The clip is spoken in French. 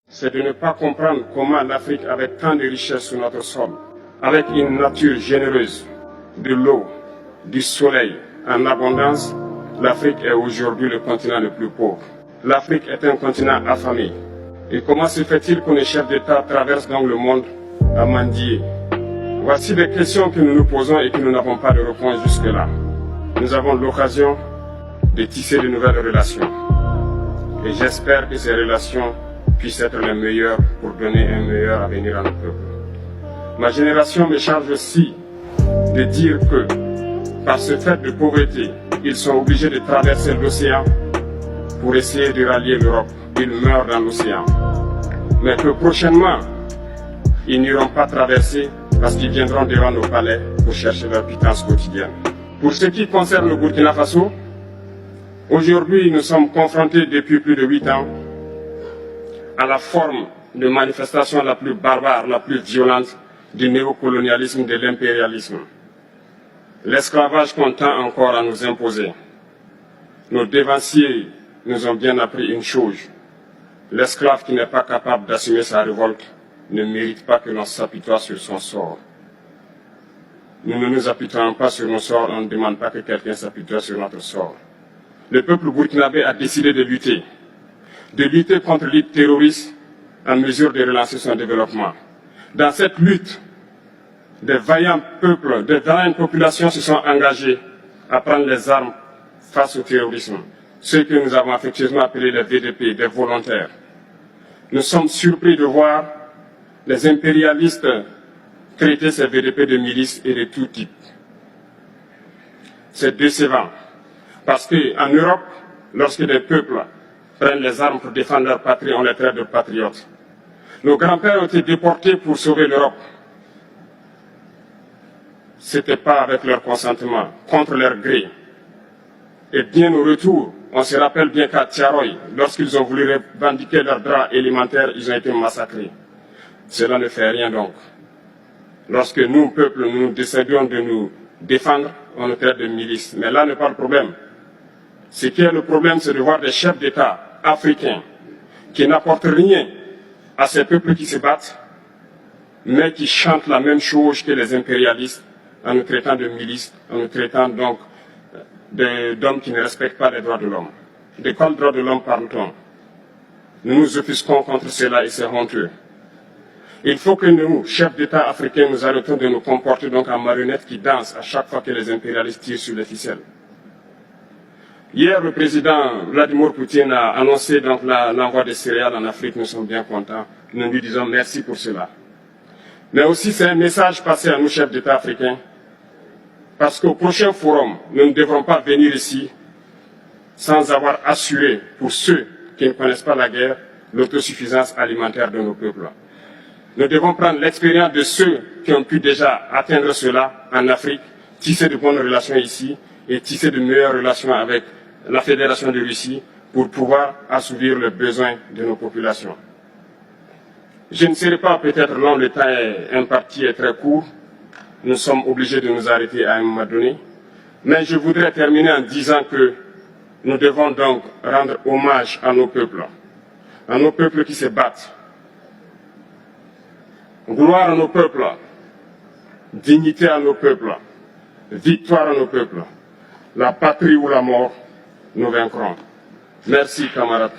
c'est de ne pas comprendre comment l'Afrique, avec tant de richesses sur notre sol, avec une nature généreuse, de l'eau, du soleil en abondance, l'Afrique est aujourd'hui le continent le plus pauvre. L'Afrique est un continent affamé. Et comment se fait-il que les chefs d'État traversent donc le monde à mendier? Voici des questions que nous nous posons et que nous n'avons pas de réponse jusque-là. Nous avons l'occasion de tisser de nouvelles relations. Et j'espère que ces relations puissent être les meilleures pour donner un meilleur avenir à nos peuples. Ma génération me charge aussi de dire que, par ce fait de pauvreté, ils sont obligés de traverser l'océan pour essayer de rallier l'Europe. Ils meurent dans l'océan. Mais que prochainement, ils n'iront pas traverser parce qu'ils viendront devant nos palais pour chercher leur pitance quotidienne. Pour ce qui concerne le Burkina Faso, aujourd'hui nous sommes confrontés depuis plus de 8 ans à la forme de manifestation la plus barbare, la plus violente du néocolonialisme, de l'impérialisme. L'esclavage qu'on tend encore à nous imposer. Nos dévanciers nous ont bien appris une chose. L'esclave qui n'est pas capable d'assumer sa révolte ne mérite pas que l'on s'apitoie sur son sort. Nous ne nous apitoyons pas sur nos sorts, on ne demande pas que quelqu'un s'apitoie sur notre sort. Le peuple burkinabé a décidé de lutter contre le terrorisme en mesure de relancer son développement. Dans cette lutte, des vaillants peuples, des vaillantes populations se sont engagées à prendre les armes face au terrorisme, ceux que nous avons affectueusement appelés les VDP, des volontaires. Nous sommes surpris de voir les impérialistes traiter ces VDP de milices et de tout type. C'est décevant, parce qu'en Europe, lorsque des peuples prennent les armes pour défendre leur patrie, on les traite de patriotes. Nos grands-pères ont été déportés pour sauver l'Europe. Ce n'était pas avec leur consentement, contre leur gré. Et bien au retour, on se rappelle bien qu'à Tiaroy, lorsqu'ils ont voulu revendiquer leurs droits élémentaires, ils ont été massacrés. Cela ne fait rien donc. Lorsque nous, peuple, nous décidons de nous défendre, on nous traite de milices. Mais là n'est pas le problème. Ce qui est le problème, c'est de voir des chefs d'État africains qui n'apportent rien à ces peuples qui se battent, mais qui chantent la même chose que les impérialistes en nous traitant de milices, en nous traitant donc d'hommes qui ne respectent pas les droits de l'homme. De quels droits de l'homme parle-t-on? Nous nous offusquons contre cela et c'est honteux. Il faut que nous, chefs d'État africains, nous arrêtons de nous comporter donc en marionnettes qui dansent à chaque fois que les impérialistes tirent sur les ficelles. Hier, le président Vladimir Poutine a annoncé donc l'envoi des céréales en Afrique. Nous sommes bien contents. Nous lui disons merci pour cela. Mais aussi, c'est un message passé à nous, chefs d'État africains, parce qu'au prochain forum, nous ne devrons pas venir ici sans avoir assuré, pour ceux qui ne connaissent pas la guerre, l'autosuffisance alimentaire de nos peuples. Nous devons prendre l'expérience de ceux qui ont pu déjà atteindre cela en Afrique, tisser de bonnes relations ici et tisser de meilleures relations avec la Fédération de Russie pour pouvoir assouvir les besoins de nos populations. Je ne serai pas peut-être long, le temps imparti est très court. Nous sommes obligés de nous arrêter à un moment donné. Mais je voudrais terminer en disant que nous devons donc rendre hommage à nos peuples qui se battent. Gloire à nos peuples, dignité à nos peuples, victoire à nos peuples. La patrie ou la mort, nous vaincrons. Merci, camarades.